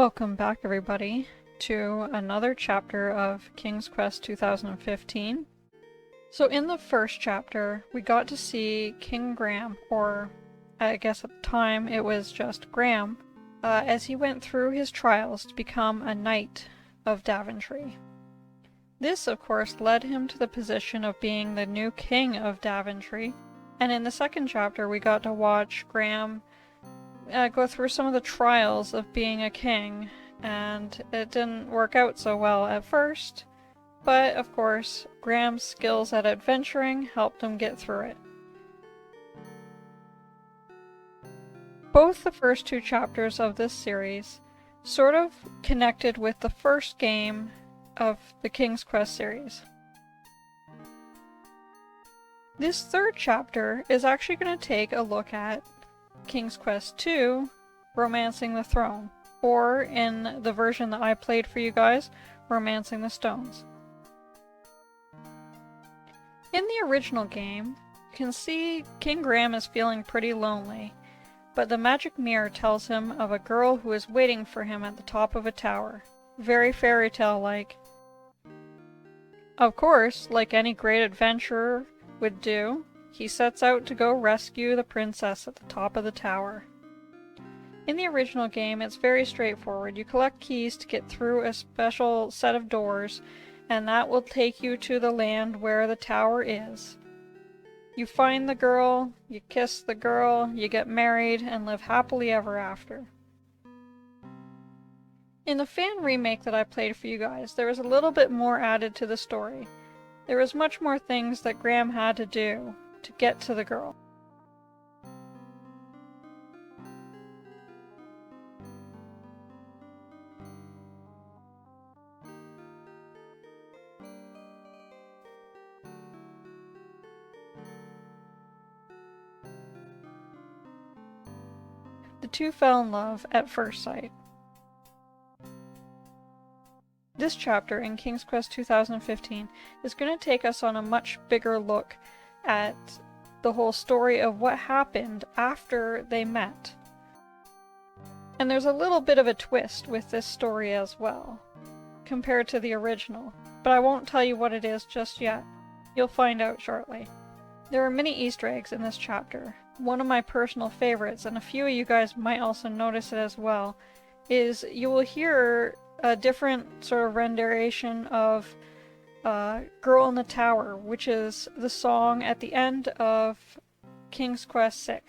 Welcome back, everybody, to another chapter of King's Quest 2015. So in the first chapter, we got to see King Graham, or I guess at the time it was just Graham, as he went through his trials to become a Knight of Daventry. This, of course, led him to the position of being the new King of Daventry, and in the second chapter we got to watch Graham go through some of the trials of being a king, and it didn't work out so well at first, but of course Graham's skills at adventuring helped him get through it. Both the first two chapters of this series sort of connected with the first game of the King's Quest series. This third chapter is actually going to take a look at King's Quest II, Romancing the Throne, or in the version that I played for you guys, Romancing the Stones. In the original game, you can see King Graham is feeling pretty lonely, but the magic mirror tells him of a girl who is waiting for him at the top of a tower. Very fairy tale-like. Of course, like any great adventurer would do, he sets out to go rescue the princess at the top of the tower. In the original game, it's very straightforward. You collect keys to get through a special set of doors, and that will take you to the land where the tower is. You find the girl, you kiss the girl, you get married, and live happily ever after. In the fan remake that I played for you guys, there was a little bit more added to the story. There was much more things that Graham had to do to get to the girl. The two fell in love at first sight. This chapter in King's Quest 2015 is going to take us on a much bigger look at the whole story of what happened after they met. And there's a little bit of a twist with this story as well, compared to the original, but I won't tell you what it is just yet. You'll find out shortly. There are many Easter eggs in this chapter. One of my personal favorites, and a few of you guys might also notice it as well, is you will hear a different sort of rendition of Girl in the Tower, which is the song at the end of King's Quest VI.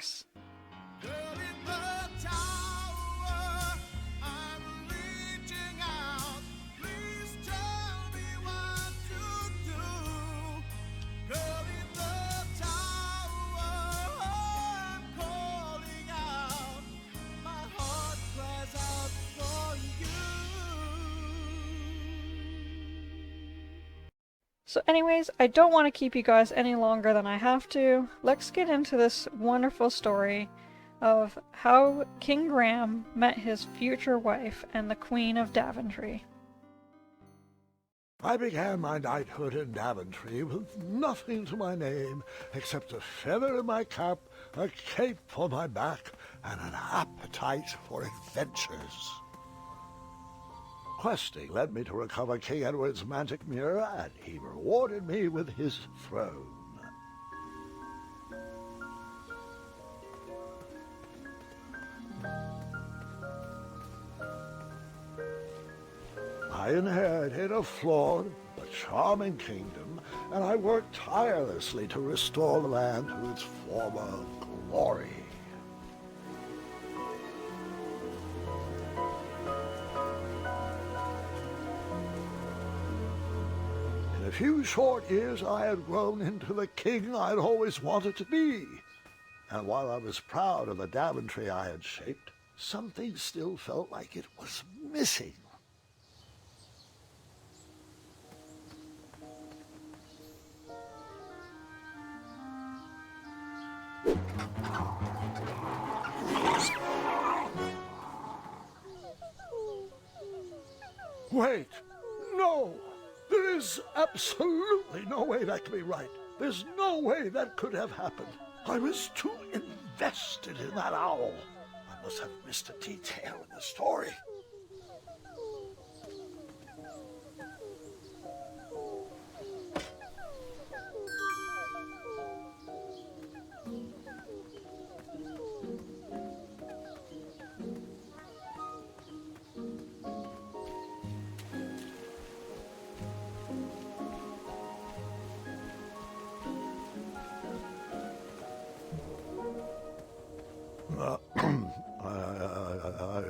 So anyways, I don't want to keep you guys any longer than I have to. Let's get into this wonderful story of how King Graham met his future wife and the Queen of Daventry. I began my knighthood in Daventry with nothing to my name except a feather in my cap, a cape on my back, and an appetite for adventures. Questing led me to recover King Edward's magic mirror, and he rewarded me with his throne. I inherited a flawed but charming kingdom, and I worked tirelessly to restore the land to its former glory. In a few short years, I had grown into the king I'd always wanted to be. And while I was proud of the Daventry I had shaped, something still felt like it was missing. Wait, no! There is absolutely no way that can be right. There's no way that could have happened. I was too invested in that owl. I must have missed a detail in the story.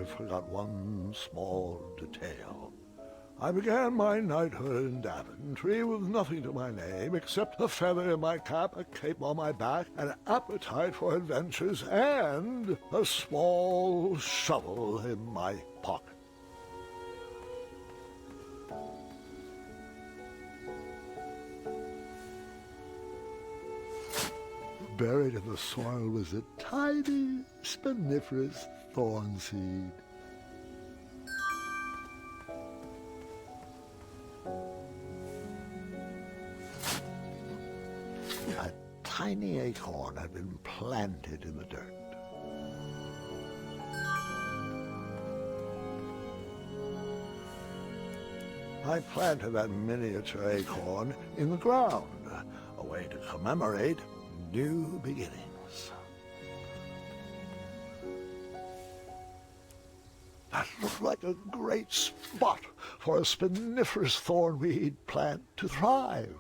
I forgot one small detail. I began my knighthood in Daventry with nothing to my name except a feather in my cap, a cape on my back, an appetite for adventures, and a small shovel in my pocket. Buried in the soil was a tiny, spiniferous thorn seed. A tiny acorn had been planted in the dirt. I planted that miniature acorn in the ground, a way to commemorate new beginnings. That looked like a great spot for a spiniferous thornweed plant to thrive.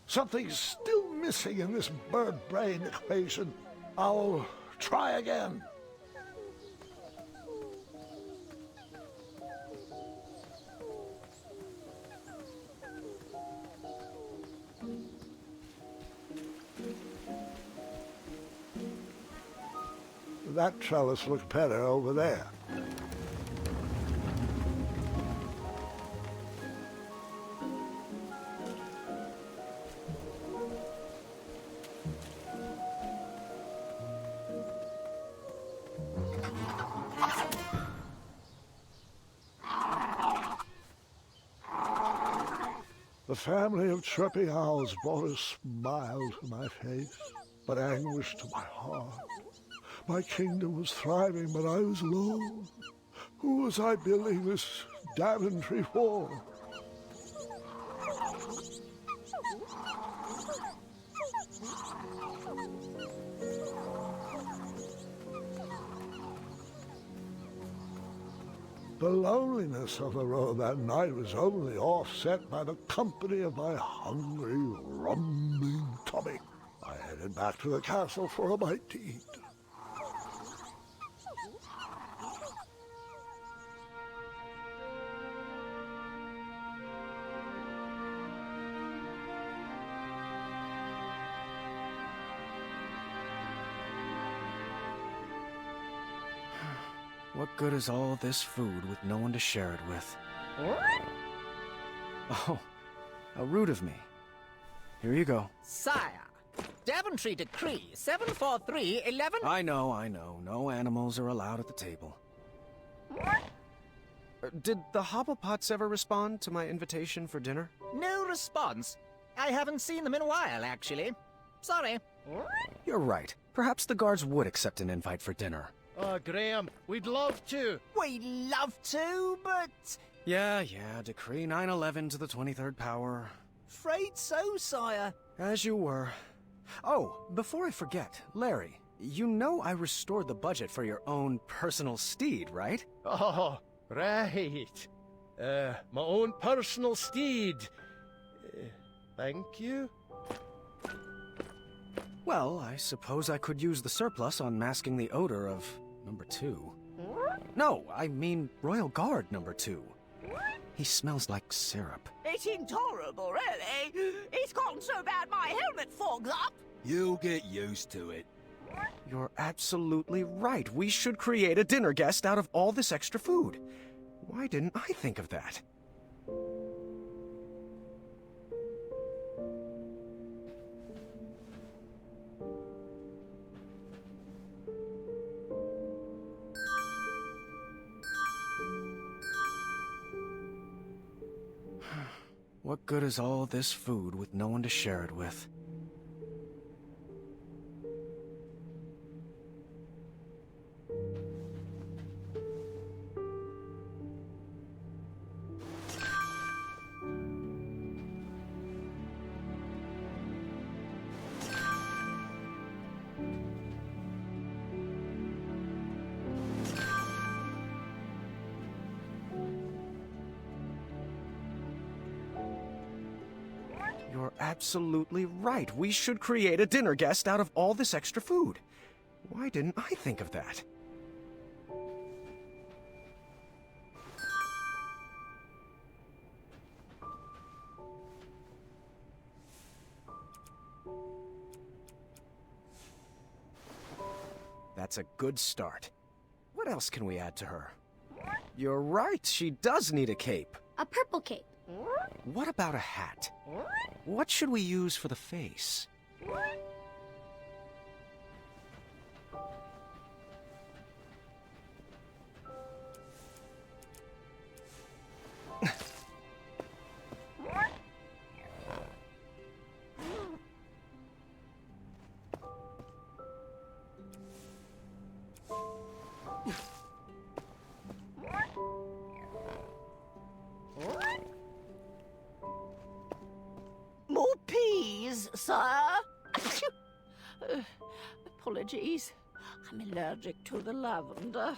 Something's still missing in this bird brain equation. I'll try again. That trellis looks better over there. The family of chirping owls brought a smile to my face, but anguish to my heart. My kingdom was thriving, but I was alone. Who was I building this Daventry for? The loneliness of the road that night was only offset by the company of my hungry, rumbling tummy. I headed back to the castle for a bite to eat. What good is all this food with no one to share it with? Oh, how rude of me. Here you go. Sire, Daventry Decree 74311... I know. No animals are allowed at the table. Did the Hobblepots ever respond to my invitation for dinner? No response. I haven't seen them in a while, actually. Sorry. You're right. Perhaps the guards would accept an invite for dinner. Oh, Graham, we'd love to. We'd love to, but... Yeah, Decree 911 to the 23rd power. Afraid so, sire. As you were. Oh, before I forget, Larry, you know I restored the budget for your own personal steed, right? Oh, right. My own personal steed. Thank you. Well, I suppose I could use the surplus on masking the odor of number 2. No, I mean Royal Guard number 2. He smells like syrup. It's intolerable, really. It's gotten so bad my helmet fogs up. You'll get used to it. You're absolutely right. We should create a dinner guest out of all this extra food. Why didn't I think of that? What good is all this food with no one to share it with? absolutely right. We should create a dinner guest out of all this extra food. Why didn't I think of that? That's a good start. What else can we add to her? You're right, she does need a cape. A purple cape. What about a hat? What should we use for the face? More peas, sir? Apologies. I'm allergic to the lavender.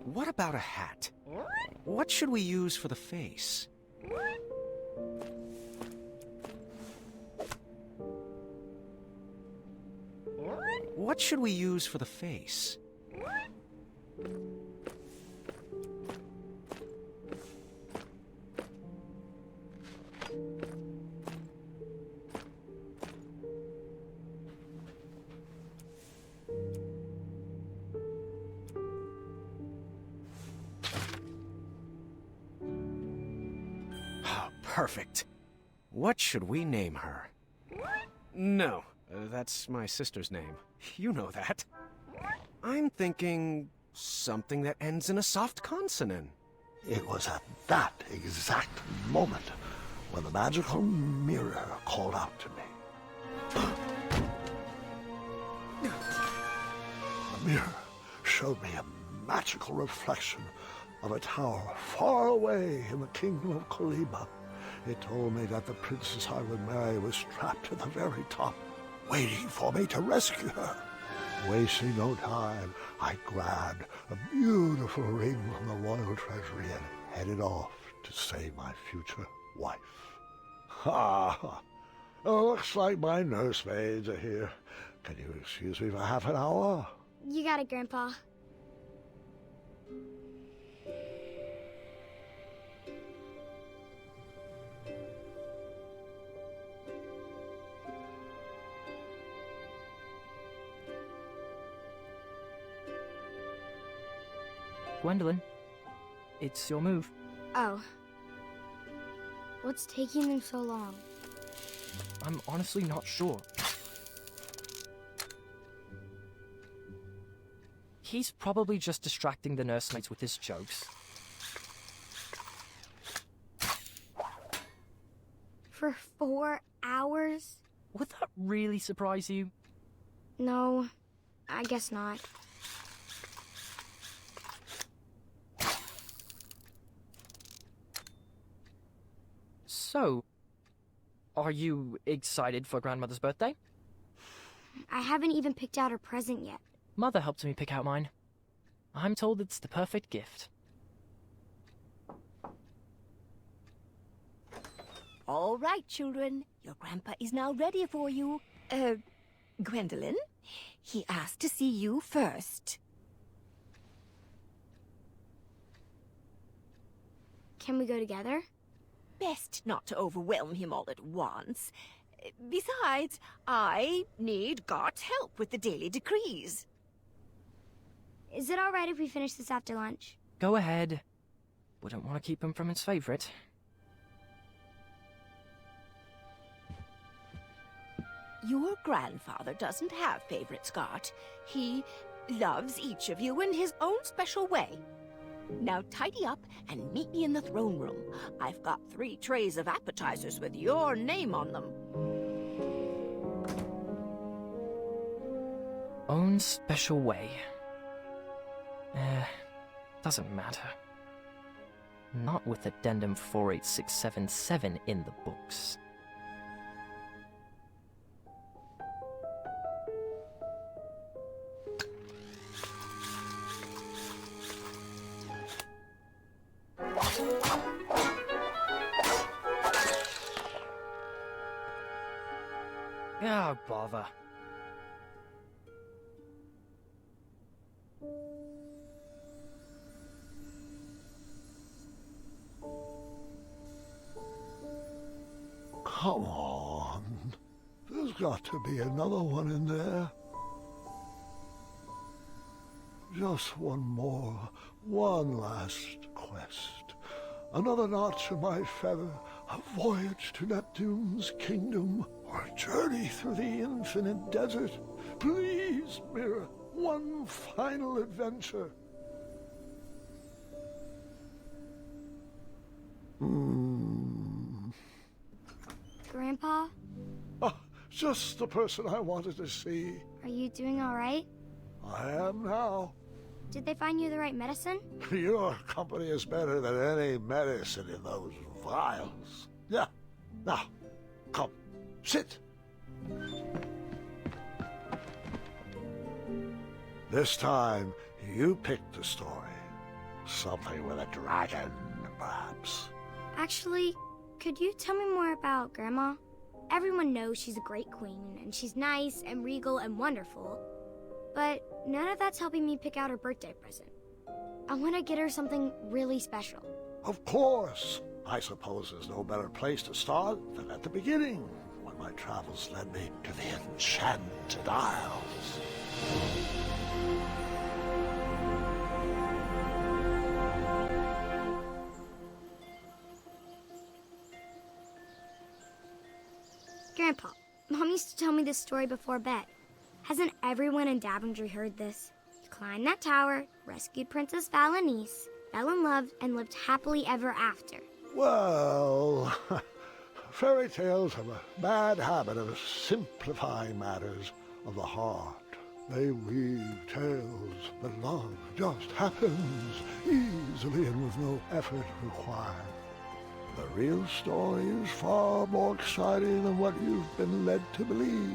What about a hat? What should we use for the face? What should we use for the face? Perfect. What should we name her? No, that's my sister's name. You know that. I'm thinking something that ends in a soft consonant. It was at that exact moment when the magical mirror called out to me. The mirror showed me a magical reflection of a tower far away in the kingdom of Kolima. It told me that the princess I would marry was trapped at the very top, waiting for me to rescue her. Wasting no time, I grabbed a beautiful ring from the royal treasury and headed off to save my future wife. Ha! Looks like my nursemaids are here. Can you excuse me for half an hour? You got it, Grandpa. Gwendolyn, it's your move. Oh. What's taking them so long? I'm honestly not sure. He's probably just distracting the nursemaids with his jokes. For 4 hours? Would that really surprise you? No, I guess not. So, are you excited for Grandmother's birthday? I haven't even picked out her present yet. Mother helped me pick out mine. I'm told it's the perfect gift. All right, children. Your grandpa is now ready for you. Gwendolyn? He asked to see you first. Can we go together? Best not to overwhelm him all at once. Besides, I need God's help with the daily decrees. Is it all right if we finish this after lunch? Go ahead. Wouldn't want to keep him from his favorite. Your grandfather doesn't have favorites, Scott. He loves each of you in his own special way. Now tidy up and meet me in the throne room. I've got 3 trays of appetizers with your name on them. Own special way. Doesn't matter. Not with Addendum 48677 in the books. Ah, bother. Come on. There's got to be another one in there. Just one more. One last quest. Another notch in my feather. A voyage to Neptune's kingdom. Or a journey through the infinite desert. Please, Mira. One final adventure. Grandpa? Ah, just the person I wanted to see. Are you doing all right? I am now. Did they find you the right medicine? Your company is better than any medicine in those vials. Yeah. Now, come, sit. This time, you picked the story. Something with a dragon, perhaps. Actually, could you tell me more about Grandma? Everyone knows she's a great queen, and she's nice and regal and wonderful. But none of that's helping me pick out her birthday present. I want to get her something really special. Of course. I suppose there's no better place to start than at the beginning, when my travels led me to the Enchanted Isles. Grandpa, Mom used to tell me this story before bed. Hasn't everyone in Daventry heard this? You climbed that tower, rescued Princess Valanice, fell in love, and lived happily ever after. Well, fairy tales have a bad habit of simplifying matters of the heart. They weave tales, but love just happens easily and with no effort required. The real story is far more exciting than what you've been led to believe.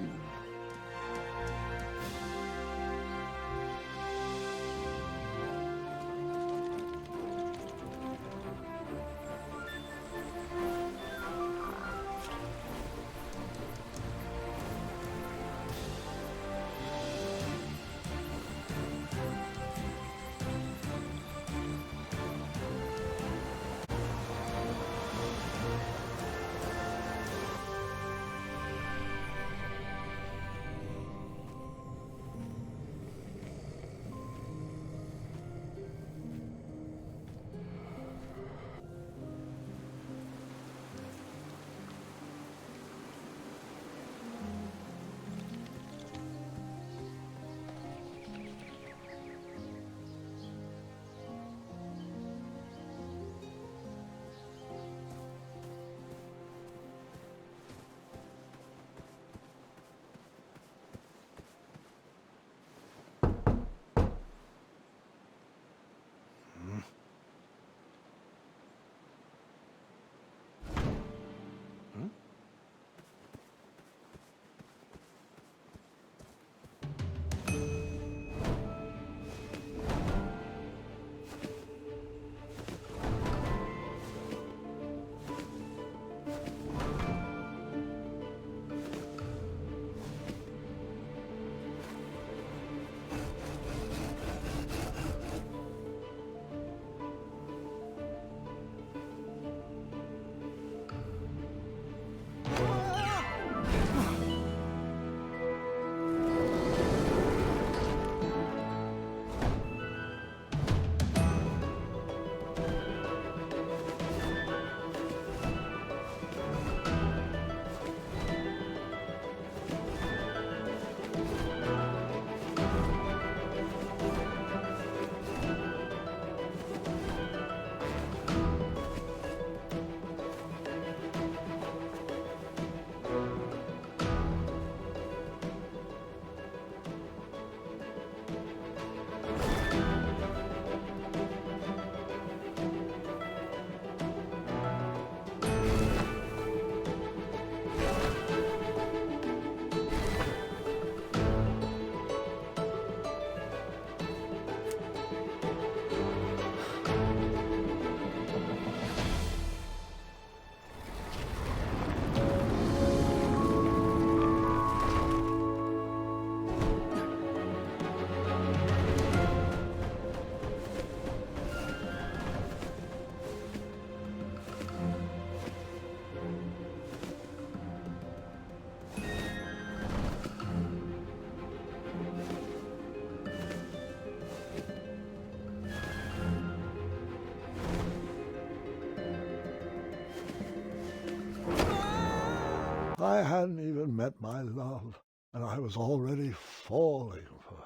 I hadn't even met my love, and I was already falling for her.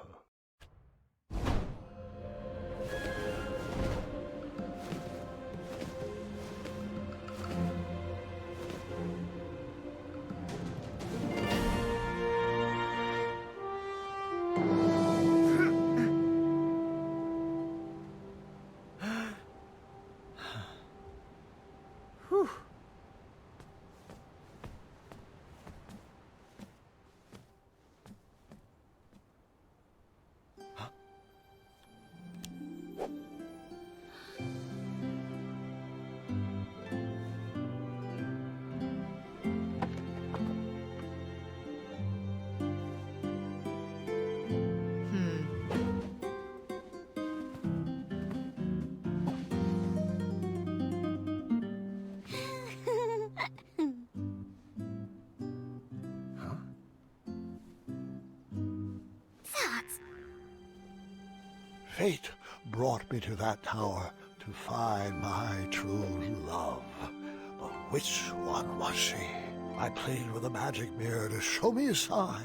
Fate brought me to that tower to find my true love. But which one was she? I played with a magic mirror to show me a sign.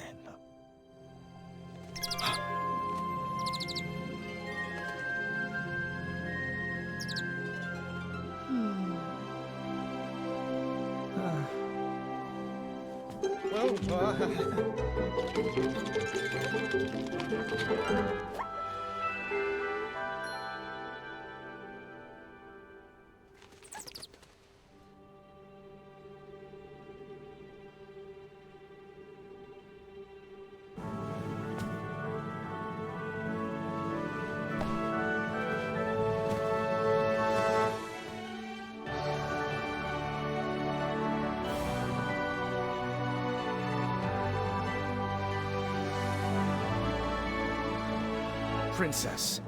Princess,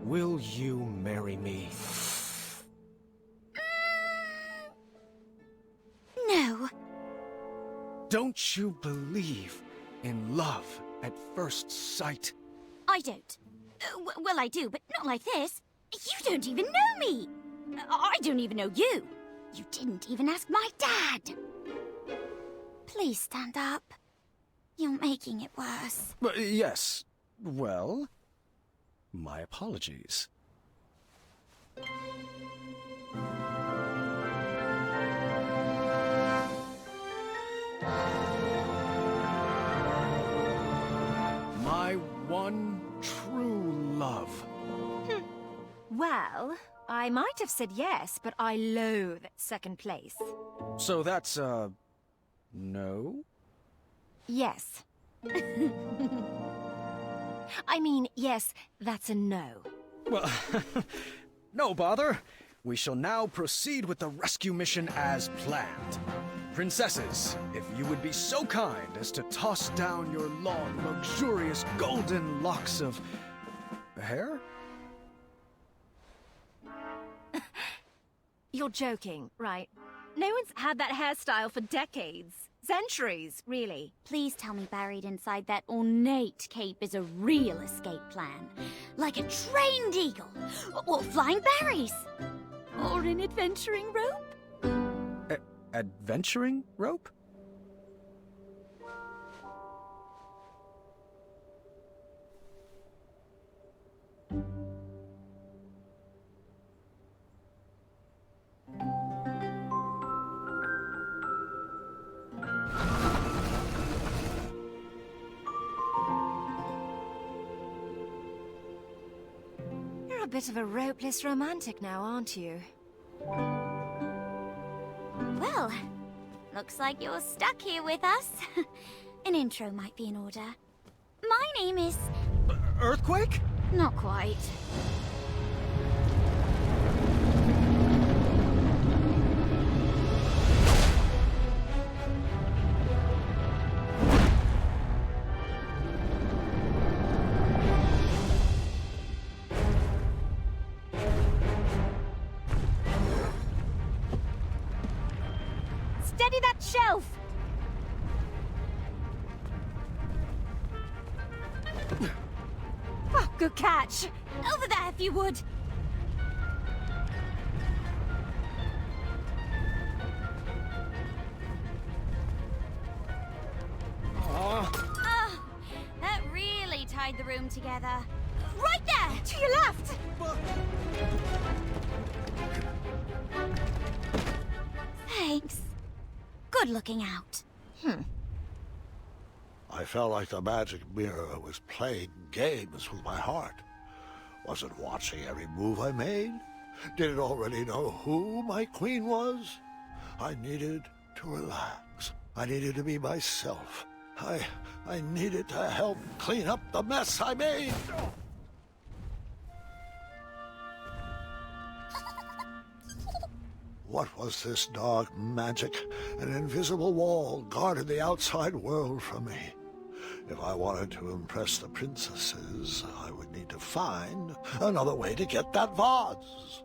will you marry me? No. Don't you believe in love at first sight? I don't. Well, I do, but not like this. You don't even know me. I don't even know you. You didn't even ask my dad. Please stand up. You're making it worse. Yes. Well, my apologies. My one true love. Well, I might have said yes, but I loathe second place. So that's, no? Yes. I mean, yes, that's a no. Well, no bother. We shall now proceed with the rescue mission as planned. Princesses, if you would be so kind as to toss down your long, luxurious golden locks of hair? You're joking, right? No one's had that hairstyle for decades. Centuries, really. Please tell me buried inside that ornate cape is a real escape plan. Like a trained eagle, or flying berries, or an adventuring rope. Adventuring rope? You're a bit of a ropeless romantic now, aren't you? Well, looks like you're stuck here with us. An intro might be in order. My name is... Earthquake? Not quite. Steady that shelf! Oh, good catch. Over there, if you would. hide the room together. Right there! To your left! Thanks. Good looking out. I felt like the magic mirror was playing games with my heart. Was it watching every move I made? Did it already know who my queen was? I needed to relax. I needed to be myself. I needed to help clean up the mess I made. What was this dark magic? An invisible wall guarded the outside world from me. If I wanted to impress the princesses, I would need to find another way to get that vase.